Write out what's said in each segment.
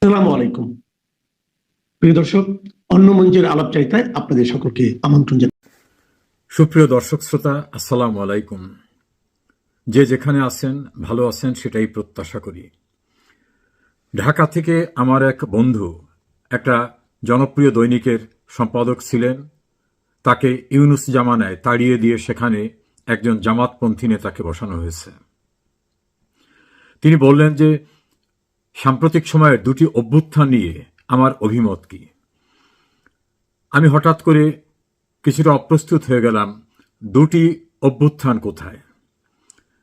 আসসালামু আলাইকুম প্রিয় দর্শক, অন্য মঞ্চের আলাপচারিতায় আপনাদের সকলকে আমন্ত্রণ জানাই। সুপ্রিয় দর্শক শ্রোতা, আসসালামু আলাইকুম। যে যেখানে আছেন ভালো আছেন সেটাই প্রত্যাশা করি। ঢাকা থেকে আমার এক বন্ধু একটা জনপ্রিয় দৈনিকের সম্পাদক ছিলেন। তাকে ইউনুস জামানায় তাড়িয়ে দিয়ে সেখানে একজন জামাতপন্থী নেতাকে বসানো হয়েছে। তিনি বললেন যে সাম্প্রতিক সময়ের দুটি অভ্যুত্থান নিয়ে আমার অভিমত কি। আমি হঠাৎ করে কিছুটা অপ্রস্তুত হয়ে গেলাম। দুটি অভ্যুত্থান কোথায়?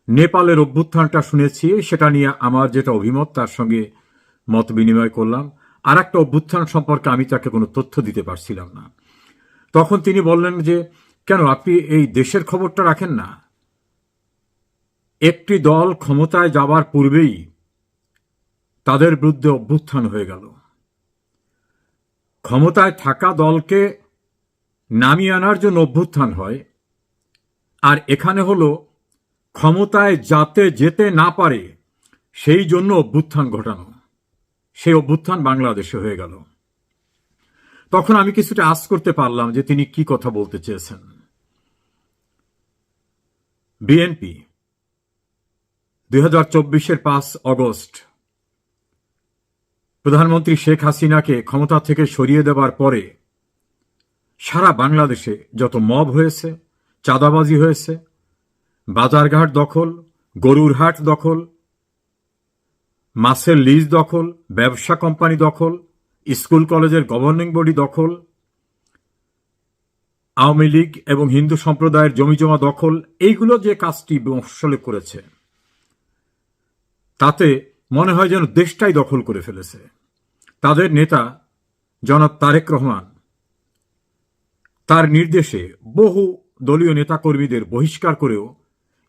নেপালের অভ্যুত্থানটা শুনেছি, সেটা নিয়ে আমার যেটা অভিমত তার সঙ্গে মত বিনিময় করলাম। আর একটা অভ্যুত্থান সম্পর্কে আমি তাকে কোনো তথ্য দিতে পারছিলাম না। তখন তিনি বললেন যে কেন আপনি এই দেশের খবরটা রাখেন না? একটি দল ক্ষমতায় যাবার পূর্বেই তাদের বিরুদ্ধে অভ্যুত্থান হয়ে গেল। ক্ষমতায় থাকা দলকে নামিয়ে আনার জন্য অভ্যুত্থান হয়, আর এখানে হলো ক্ষমতায় যাতে যেতে না পারে সেই জন্য অভ্যুত্থান ঘটানো। সেই অভ্যুত্থান বাংলাদেশে হয়ে গেল। তখন আমি কিছুটা আঁচ করতে পারলাম যে তিনি কি কথা বলতে চেয়েছেন। বিএনপি 2024-এর 5 অগস্ট প্রধানমন্ত্রী শেখ হাসিনাকে ক্ষমতা থেকে সরিয়ে দেবার পরে সারা বাংলাদেশে যত মব হয়েছে, চাঁদাবাজি হয়েছে, বাজারঘাট দখল, গরুর হাট দখল, মাছের লিজ দখল, ব্যবসা কোম্পানি দখল, স্কুল কলেজের গভর্নিং বডি দখল, আওয়ামী লীগ এবং হিন্দু সম্প্রদায়ের জমিজমা দখল, এইগুলো যে কাজটি মফস্বলে করেছে তাতে মনে হয় যেন দেশটাই দখল করে ফেলেছে। তাদের নেতা জনাব তারেক রহমান তার নির্দেশে বহু দলীয় নেতাকর্মীদের বহিষ্কার করেও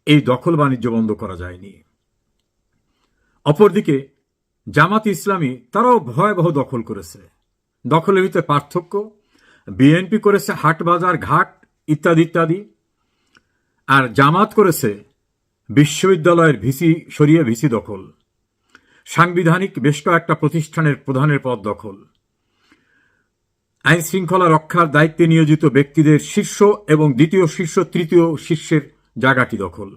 এই দখল বাণিজ্য বন্ধ করা যায়নি। অপরদিকে জামাত ইসলামী তারাও ভয়াবহ দখল করেছে। দখলের ভিতরে পার্থক্য, বিএনপি করেছে হাট বাজার ঘাট ইত্যাদি ইত্যাদি, আর জামাত করেছে বিশ্ববিদ্যালয়ের ভিসি সরিয়ে ভিসি দখল, সাংবিধানিক বেশ কয়েকটা প্রতিষ্ঠানের প্রধানের পদ দখল, আইন শৃঙ্খলা রক্ষার দায়িত্বে নিয়োজিত ব্যক্তিদের শীর্ষ এবং দ্বিতীয় শীর্ষ তৃতীয় শীর্ষের জায়গাটি দখল,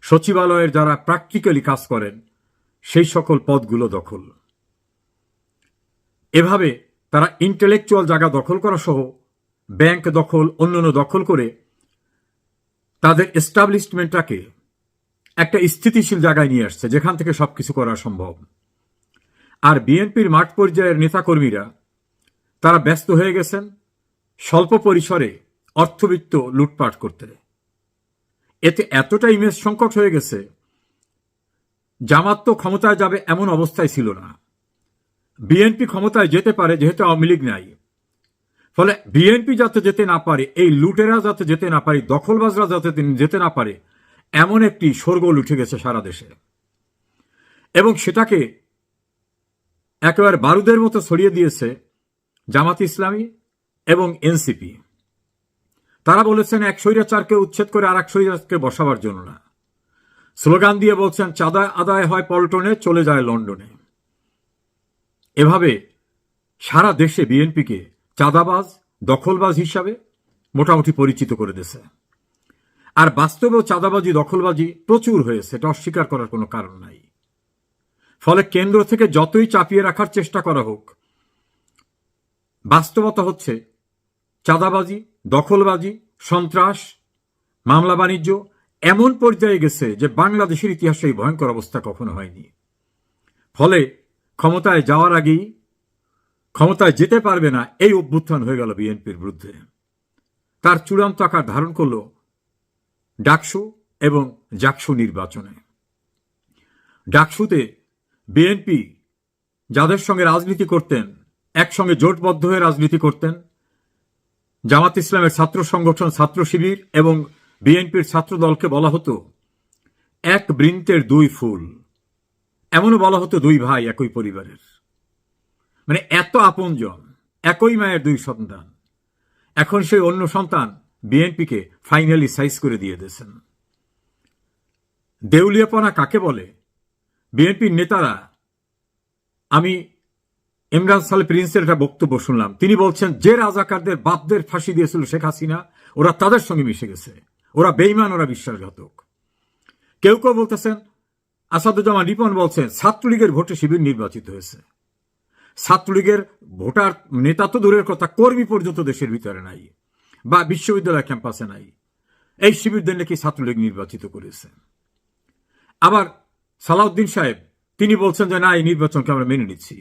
সচিবালয়ের যারা প্র্যাকটিক্যালি কাজ করেন সেই সকল পদগুলো দখল। এভাবে তারা ইন্টেলেকচুয়াল জায়গা দখল করা সহ ব্যাংক দখল অন্যান্য দখল করে তাদের এস্টাবলিশমেন্টটাকে একটা স্থিতিশীল জায়গায় নিয়ে আসছে যেখান থেকে সবকিছু করা সম্ভব। আর বিএনপির মাঠ পর্যায়ের নেতাকর্মীরা তারা ব্যস্ত হয়ে গেছেন স্বল্প পরিসরে অর্থবিত্ত লুটপাট করতে। এতে এতটা ইমেজ সংকট হয়ে গেছে, জামাত তো ক্ষমতায় যাবে এমন অবস্থায় ছিল না। বিএনপি ক্ষমতায় যেতে পারে যেহেতু আওয়ামী লীগ নাই, ফলে বিএনপি যাতে যেতে না পারে, এই লুটেরা যাতে যেতে না পারে, দখলবাজরা যাতে যেতে না পারে, এমন একটি শোরগোল উঠে গেছে সারা দেশে। এবং সেটাকে একেবারে বারুদের মতো ছড়িয়ে দিয়েছে জামাত ইসলামী এবং এনসিপি। তারা বলেছেন এক স্বৈরাচারকে উচ্ছেদ করে আর এক স্বৈরাচারকে বসাবার জন্য না। স্লোগান দিয়ে বলছেন চাঁদা আদায় হয় পল্টনে, চলে যায় লন্ডনে। এভাবে সারা দেশে বিএনপিকে চাঁদাবাজ দখলবাজ হিসাবে মোটামুটি পরিচিত করে দিয়েছে। আর বাস্তবেও চাঁদাবাজি দখলবাজি প্রচুর হয়েছে, এটা অস্বীকার করার কোনো কারণ নাই। ফলে কেন্দ্র থেকে যতই চাপিয়ে রাখার চেষ্টা করা হোক, বাস্তবতা হচ্ছে চাঁদাবাজি দখলবাজি সন্ত্রাস মামলা বাণিজ্য এমন পর্যায়ে গেছে যে বাংলাদেশের ইতিহাসে এই ভয়ঙ্কর অবস্থা কখনো হয়নি। ফলে ক্ষমতায় যাওয়ার আগেই ক্ষমতায় যেতে পারবে না এই অভ্যুত্থান হয়ে গেল বিএনপির বিরুদ্ধে। তার চূড়ান্ত আকার ধারণ করল ডাকসু এবং জাকসু নির্বাচনে। ডাকসুতে বিএনপি যাদের সঙ্গে রাজনীতি করতেন, একসঙ্গে জোটবদ্ধ হয়ে রাজনীতি করতেন, জামাত ইসলামের ছাত্র সংগঠন ছাত্র শিবির এবং বিএনপির ছাত্র দলকে বলা হতো এক বৃন্তের দুই ফুল, এমনও বলা হতো দুই ভাই একই পরিবারের। মানে এত আপনজন, একই মায়ের দুই সন্তান। এখন সেই অন্য সন্তান বিএনপিকে ফাইনালি সাইজ করে দিয়ে দিয়েছেন। দেউলিয়াপনা কাকে বলে? বিএনপির নেতারা, আমি ইমরান সালে প্রিন্সের একটা বক্তব্য শুনলাম। তিনি বলছেন যে রাজাকারদের বাপদের ফাঁসি দিয়েছিল শেখ হাসিনা, ওরা তাদের সঙ্গে মিশে গেছে, ওরা বেঈমান, ওরা বিশ্বাসঘাতক। কেউ কেউ বলতেছেন, আসাদুজ্জামান রিপন বলছেন ছাত্রলীগের ভোটে শিবির নির্বাচিত হয়েছে। ছাত্রলীগের ভোটার নেতা তো দূরের কথা, কর্মী পর্যন্ত দেশের ভিতরে নাই বা বিশ্ববিদ্যালয় ক্যাম্পাসে নাই। এই শিবিরদের নাকি ছাত্রলীগ নির্বাচিত করেছে। আবার সালাউদ্দিন সাহেব তিনি বলছেন যে না, এই নির্বাচনকে আমরা মেনে নিচ্ছি।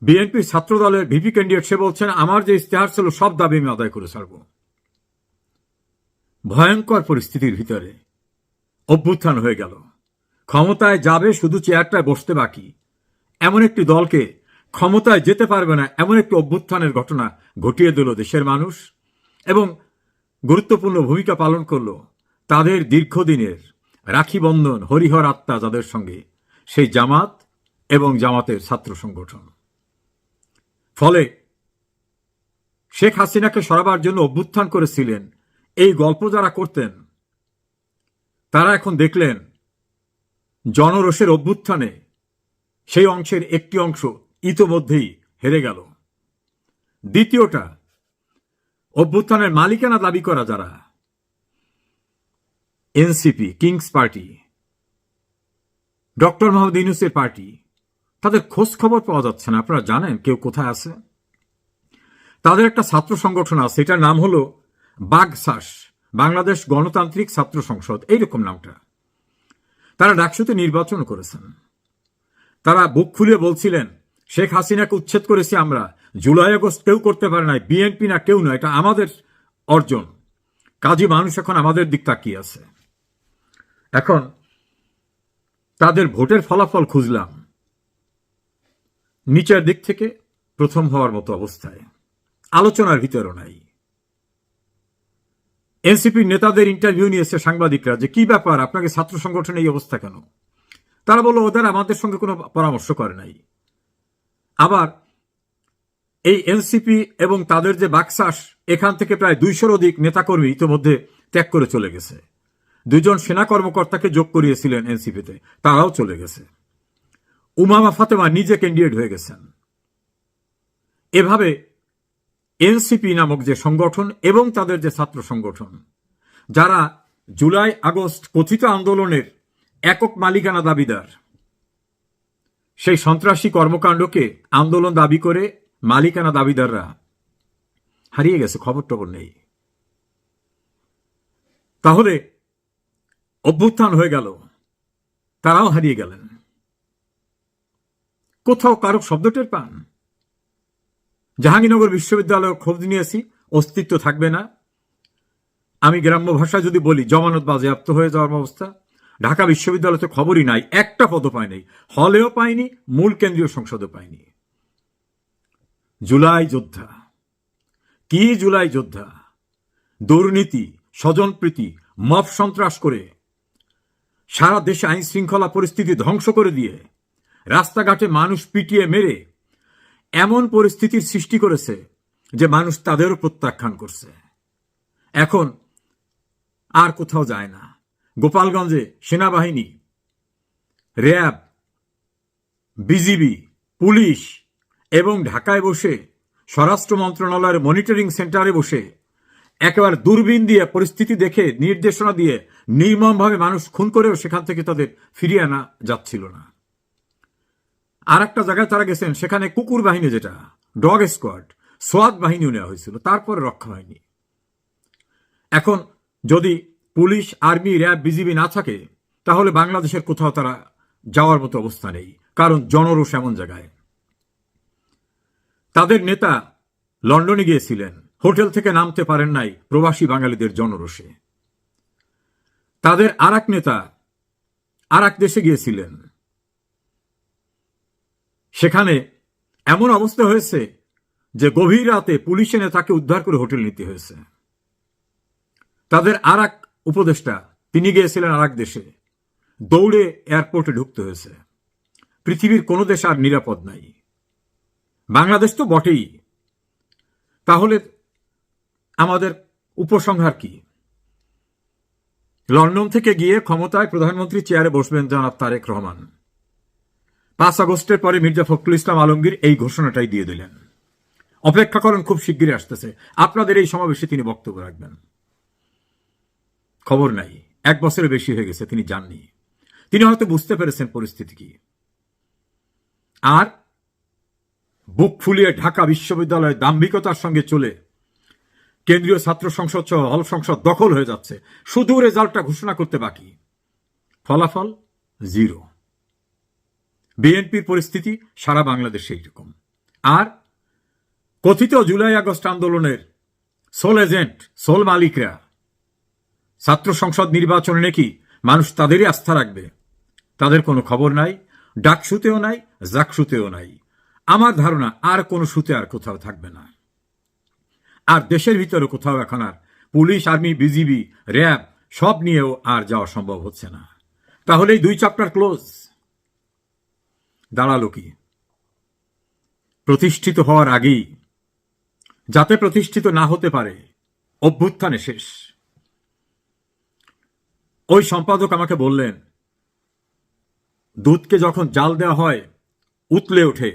বিএনপির ছাত্র দলের ভিপি ক্যান্ডিডেট সে বলছেন আমার যে ইস্তেহার ছিল সব দাবি আমি আদায় করে ছাড়ব। ভয়ঙ্কর পরিস্থিতির ভিতরে অভ্যুত্থান হয়ে গেল, ক্ষমতায় যাবে শুধু চেয়ারটায় বসতে বাকি, এমন একটি দলকে ক্ষমতায় যেতে পারবে না এমন একটি অভ্যুত্থানের ঘটনা ঘটিয়ে দিল দেশের মানুষ, এবং গুরুত্বপূর্ণ ভূমিকা পালন করল তাদের দীর্ঘদিনের রাখি বন্ধন হরিহর আত্মা যাদের সঙ্গে, সেই জামাত এবং জামাতের ছাত্র সংগঠন। ফলে শেখ হাসিনাকে সরাবার জন্য অভ্যুত্থান করেছিলেন এই গল্প যারা করতেন, তারা এখন দেখলেন জনরোষের অভ্যুত্থানে সেই অংশের একটি অংশ ইতোমধ্যেই হেরে গেল। দ্বিতীয়টা, অভ্যুত্থানের মালিকানা দাবি করা যারা, NCP, kings party, doctor Mohammad ইউনূসের পার্টি, তাদের খোঁজ খবর পাওয়া যাচ্ছে না। আপনারা জানেন কেউ কোথায় আছে? তাদের একটা ছাত্র সংগঠন আছে, এটার নাম হলো বাগসাস, বাংলাদেশ গণতান্ত্রিক ছাত্র সংসদ, এইরকম নামটা। তারা ডাকসুতে নির্বাচন করেছেন। তারা বুক খুলে বলছিলেন শেখ হাসিনাকে উচ্ছেদ করেছি আমরা, জুলাই আগস্ট কেউ করতে পারে নাই, বিএনপি না কেউ না, এটা আমাদের অর্জন, কাজী মানুষ এখন আমাদের দিক তাকিয়ে আছে। এখন তাদের ভোটের ফলাফল খুঁজলাম, নিচের দিক থেকে প্রথম হওয়ার মতো অবস্থায়, আলোচনার ভিতরও নাই। এনসিপির নেতাদের ইন্টারভিউ নিয়েছে সাংবাদিকরা যে কি ব্যাপার, আপনাকে ছাত্র সংগঠনে এই অবস্থা কেন? তারা বলল ওদের আমাদের সঙ্গে কোনো পরামর্শ করে নাই। আবার এই এনসিপি এবং তাদের যে বাকসাস, এখান থেকে প্রায় 200-র অধিক নেতাকর্মী ইতিমধ্যে ত্যাগ করে চলে গেছে। 2 জন সেনা কর্মকর্তাকে যোগ করিয়েছিলেন এনসিপিতে, তারাও চলে গেছে। উমামা ফাতেমা নিজে ক্যান্ডিডেট হয়ে গেছেন। এভাবে এনসিপি নামক যে সংগঠন এবং তাদের যে ছাত্র সংগঠন, যারা জুলাই আগস্ট কথিত আন্দোলনের একক মালিকানা দাবিদার, সেই সন্ত্রাসী কর্মকাণ্ডকে আন্দোলন দাবি করে মালিকানা দাবিদাররা হারিয়ে গেছে, খবর টবর নেই। তাহলে অভ্যুত্থান হয়ে গেল, তারাও হারিয়ে গেলেন। কোথাও কারো শব্দ টের পান? জাহাঙ্গীরনগর বিশ্ববিদ্যালয়ে খোঁজ নিয়েছি, অস্তিত্ব থাকবে না। আমি গ্রাম্য ভাষায় যদি বলি জমানত বাজেয়াপ্ত হয়ে যাওয়ার অবস্থা। ঢাকা বিশ্ববিদ্যালয়তে খবরই নাই, একটা পদও পায়নি, হলেও পায়নি, মূল কেন্দ্রীয় সংসদে পায়নি। জুলাই যোদ্ধা, কি জুলাই যোদ্ধা? দুর্নীতি, স্বজনপ্রীতি, মব সন্ত্রাস করে সারা দেশে আইন শৃঙ্খলা পরিস্থিতি ধ্বংস করে দিয়ে রাস্তাঘাটে মানুষ পিটিয়ে মেরে এমন পরিস্থিতির সৃষ্টি করেছে যে মানুষ তাদেরও প্রত্যাখ্যান করছে। এখন আর কোথাও যায় না। গোপালগঞ্জে সেনাবাহিনী, র্যাব, বিজিবি, পুলিশ এবং ঢাকায় বসে স্বরাষ্ট্র মন্ত্রণালয়ের মনিটরিং সেন্টারে বসে একেবারে দূরবীন দিয়ে পরিস্থিতি দেখে নির্দেশনা দিয়ে নির্মমভাবে মানুষ খুন করেও সেখান থেকে তাদের ফিরিয়ে আনা যাচ্ছিল না। আর একটা জায়গায় তারা গেছেন, সেখানে কুকুর বাহিনী, যেটা ডগ স্কোয়াড, সোয়াত বাহিনীও নেওয়া হয়েছিল, তারপরে রক্ষা হয়নি। এখন যদি পুলিশ, আর্মি, র্যাব, বিজিবি না থাকে, তাহলে বাংলাদেশের কোথাও তারা যাওয়ার মতো অবস্থা নেই, কারণ জনরোষ এমন জায়গায়। তাদের নেতা লন্ডনে গিয়েছিলেন, হোটেল থেকে নামতে পারেন নাই প্রবাসী বাঙালিদের জনরোষে। তাদের আর এক নেতা আর এক দেশে গিয়েছিলেন, সেখানে এমন অবস্থা হয়েছে যে গভীর রাতে পুলিশ এনে তাকে উদ্ধার করে হোটেল নিতে হয়েছে। তাদের আর এক উপদেষ্টা, তিনি গিয়েছিলেন আর এক দেশে, দৌড়ে এয়ারপোর্টে ঢুকতে হয়েছে। পৃথিবীর কোনো দেশ আর নিরাপদ নাই, বাংলাদেশ তো বটেই। তাহলে আমাদের উপসংহার কি? লন্ডন থেকে গিয়ে ক্ষমতায় প্রধানমন্ত্রী চেয়ারে বসবেন জনাব তারেক রহমান, 5 আগস্টের পরে মির্জা ফখরুল ইসলাম আলমগীর এই ঘোষণাটাই দিয়ে দিলেন, অপেক্ষা করেন, খুব শিগগিরই আসতেছে, আপনাদের এই সমাবেশে তিনি বক্তব্য রাখবেন। খবর নাই, 1 বছরের বেশি হয়ে গেছে তিনি যাননি। তিনি হয়তো বুঝতে পেরেছেন পরিস্থিতি কি। আর বুক ফুলিয়ে ঢাকা বিশ্ববিদ্যালয়ে দাম্ভিকতার সঙ্গে চলে কেন্দ্রীয় ছাত্র সংসদ সহ হল সংসদ দখল হয়ে যাচ্ছে, শুধু রেজাল্টটা ঘোষণা করতে বাকি, ফলাফল 0। বিএনপির পরিস্থিতি সারা বাংলাদেশে এইরকম। আর কথিত জুলাই আগস্ট আন্দোলনের সোল এজেন্ট, সোল মালিকরা ছাত্র সংসদ নির্বাচনে নাকি মানুষ তাদেরই আস্থা রাখবে, তাদের কোনো খবর নাই, ডাকসুতেও নাই, জাকসুতেও নাই। আমার ধারণা আর কোনো সুতে আর কোথাও থাকবে না। আর দেশের ভিতরে কোথাও এখন আর পুলিশ, আর্মি, বিজিবি, র্যাব সব নিয়েও আর যাওয়া সম্ভব হচ্ছে না। তাহলে এই 2 চ্যাপ্টার ক্লোজ। দাঁড়ালো কি? প্রতিষ্ঠিত হওয়ার আগেই, যাতে প্রতিষ্ঠিত না হতে পারে, অভ্যুত্থানে শেষ। ওই সম্পাদক আমাকে বললেন, দুধকে যখন জাল দেওয়া হয় উতলে ওঠে,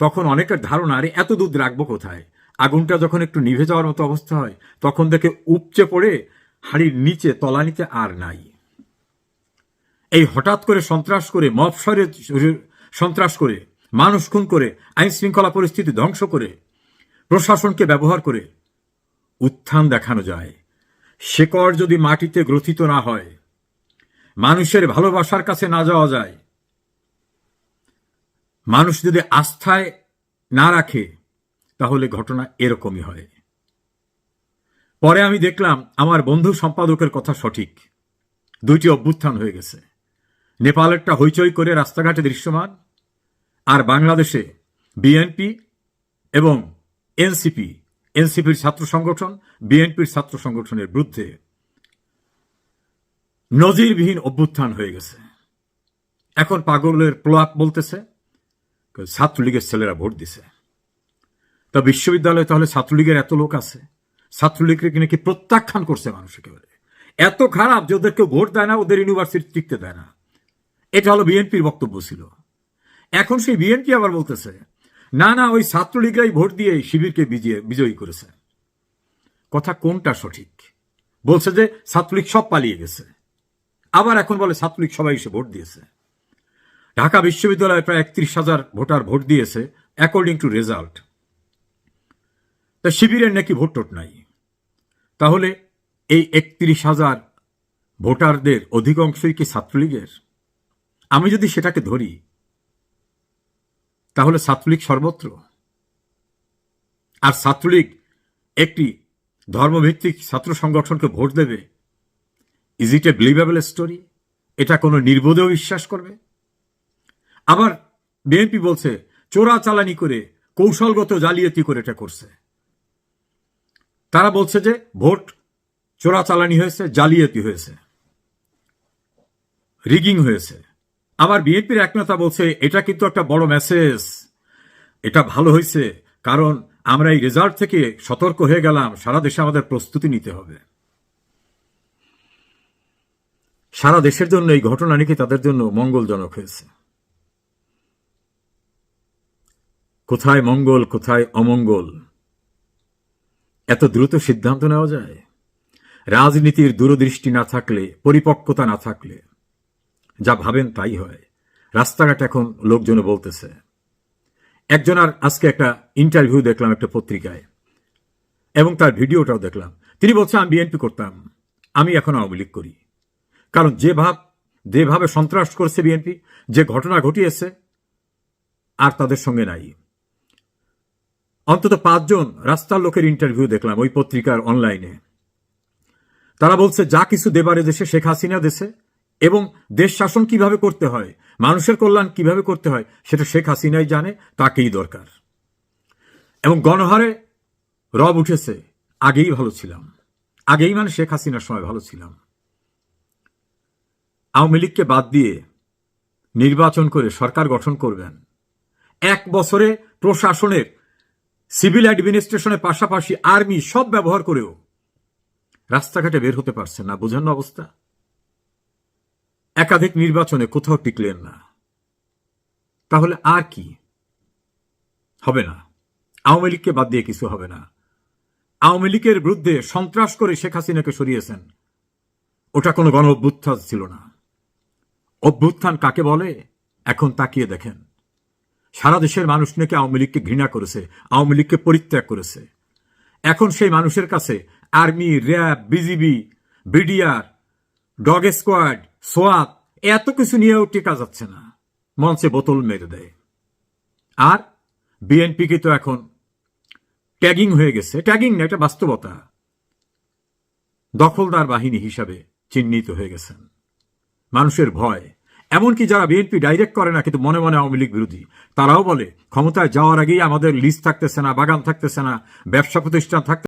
তখন অনেকের ধারণা আরে এত দুধ রাখবো কোথায়, আগুনটা যখন একটু নিভে যাওয়ার মতো অবস্থা হয় তখন দেখে উপচে পড়ে হাড়ির নিচে তলানিতে আর নাই। এই হঠাৎ করে সন্ত্রাস করে, মফসরে সন্ত্রাস করে, মানুষ খুন করে, আইন শৃঙ্খলা পরিস্থিতি ধ্বংস করে, প্রশাসনকে ব্যবহার করে উত্থান দেখানো যায়। শেকড় যদি মাটিতে গ্রথিত না হয়, মানুষের ভালোবাসার কাছে না যাওয়া যায়, মানুষ যদি আস্থায় না রাখে, তাহলে ঘটনা এরকমই হয়। পরে আমি দেখলাম আমার বন্ধু সম্পাদকের কথা সঠিক, 2টি অভ্যুত্থান হয়ে গেছে। নেপালেরটা হইচই করে রাস্তাঘাটে দৃশ্যমান, আর বাংলাদেশে বিএনপি এবং এনসিপির ছাত্র সংগঠন বিএনপির ছাত্র সংগঠনের বিরুদ্ধে নজিরবিহীন অভ্যুত্থান হয়ে গেছে। এখন পাগলের প্রলাপ বলতেছে ছাত্রলীগের ছেলেরা ভোট দিছে। তা বিশ্ববিদ্যালয়ে তাহলে ছাত্রলীগের এত লোক আছে, ছাত্রলীগকে নাকি প্রত্যাখ্যান করছে মানুষ, একেবারে এত খারাপ যে ওদের কেউ ভোট দেয় না, ওদের ইউনিভার্সিটি টিকতে দেয় না। এটা হলো বিএনপির বক্তব্য ছিল। এখন সেই বিএনপি আবার বলতেছে না না, ওই ছাত্রলীগরাই ভোট দিয়ে শিবিরকে বিজয়ী করেছে। কথা কোনটা সঠিক? বলছে যে ছাত্রলীগ সব পালিয়ে গেছে, আবার এখন বলে ছাত্রলীগ সবাই এসে ভোট দিয়েছে। ঢাকা বিশ্ববিদ্যালয়ে প্রায় 31,000 ভোটার ভোট দিয়েছে অ্যাকর্ডিং টু রেজাল্ট। তা শিবিরের নাকি ভোট টোট নাই। তাহলে এই 31,000 ভোটারদের অধিকাংশই কি ছাত্রলীগের? আমি যদি সেটাকে ধরি, তাহলে ছাত্রলীগ সর্বত্র। আর ছাত্রলীগ একটি ধর্মভিত্তিক ছাত্র সংগঠনকে ভোট দেবে, is it A believable story? এটা কোনো নির্বোধেও বিশ্বাস করবে? আবার বিএনপি বলছে চোরাচালানি করে, কৌশলগত জালিয়াতি করে এটা করছে। তারা বলছে যে ভোট চোরাচালানি হয়েছে, জালিয়াতি হয়েছে, রিগিং হয়েছে। আবার বিএনপির এক নেতা বলছে এটা কিন্তু একটা বড় মেসেজ, এটা ভালো হয়েছে, কারণ আমরা এই রেজাল্ট থেকে সতর্ক হয়ে গেলাম, সারা দেশে আমাদের প্রস্তুতি নিতে হবে। সারা দেশের জন্য এই ঘটনা নাকি তাদের জন্য মঙ্গলজনক হয়েছে। কোথায় মঙ্গল, কোথায় অমঙ্গল, এত দ্রুত সিদ্ধান্ত নেওয়া যায়? রাজনীতির দূরদৃষ্টি না থাকলে, পরিপক্কতা না থাকলে যা ভাবেন তাই হয়। রাস্তাঘাট এখন লোকজনে বলতেছে। একজন আর আজকে একটা ইন্টারভিউ দেখলাম একটা পত্রিকায়, এবং তার ভিডিওটাও দেখলাম। তিনি বলছেন আমি বিএনপি করতাম, আমি এখন আওয়ামী লীগ করি। কারণ যেভাবে সন্ত্রাস করছে বিএনপি, যে ঘটনা ঘটিয়েছে, আর তাদের সঙ্গে নাই। অন্তত 5 জন রাস্তার লোকের ইন্টারভিউ দেখলাম ওই পত্রিকার অনলাইনে। তারা বলছে যা কিছু দেবারে দেশে শেখ হাসিনা দেশে, এবং দেশ শাসন কিভাবে করতে হয়, মানুষের কল্যাণ কিভাবে করতে হয়, সেটা শেখ হাসিনাই জানে, তাকেই দরকার। এবং গণহারে রব উঠেছে, আগেই ভালো ছিলাম, আগেই মানে শেখ হাসিনার সময় ভালো ছিলাম। আওয়ামী লীগকে বাদ দিয়ে নির্বাচন করে সরকার গঠন করবেন, 1 বছরে প্রশাসনের, সিভিল অ্যাডমিনিস্ট্রেশনের পাশাপাশি আর্মি সব ব্যবহার করেও রাস্তাঘাটে বের হতে পারছেন না, বোঝানো অবস্থা। একাধিক নির্বাচনে কোথাও টিকলেন না। তাহলে আর কি হবে? না, আওয়ামী লীগকে বাদ দিয়ে কিছু হবে না। আওয়ামী লীগের বিরুদ্ধে সন্ত্রাস করে শেখ হাসিনাকে সরিয়েছেন, ওটা কোনো গণ অভ্যুত্থান ছিল না। অভ্যুত্থান কাকে বলে এখন তাকিয়ে দেখেন। সারা দেশের মানুষ নাকি আওয়ামী লীগকে ঘৃণা করেছে, আওয়ামী লীগকে পরিত্যাগ করেছে। এখন সেই মানুষের কাছে army, RAB, BGB, BDR, dog squad, সোয়াত এত কিছু নিয়েও টেকা যাচ্ছে না, মঞ্চে বোতল মেরে দেয়। আর বিএনপিকে তো এখন ট্যাগিং হয়ে গেছে, ট্যাগিং না, এটা বাস্তবতা, দখলদার বাহিনী হিসাবে চিহ্নিত হয়ে গেছেন। মানুষের ভয়, এমনকি যারা বিএনপি ডাইরেক্ট করে না কিন্তু মনে মনে আওয়ামী লীগ বিরোধী, তারাও বলে ক্ষমতায় যাওয়ার আগেই আমাদের লিস্ট থাকতেছে না, বাগান থাকতেছে না, ব্যবসা প্রতিষ্ঠান থাকতে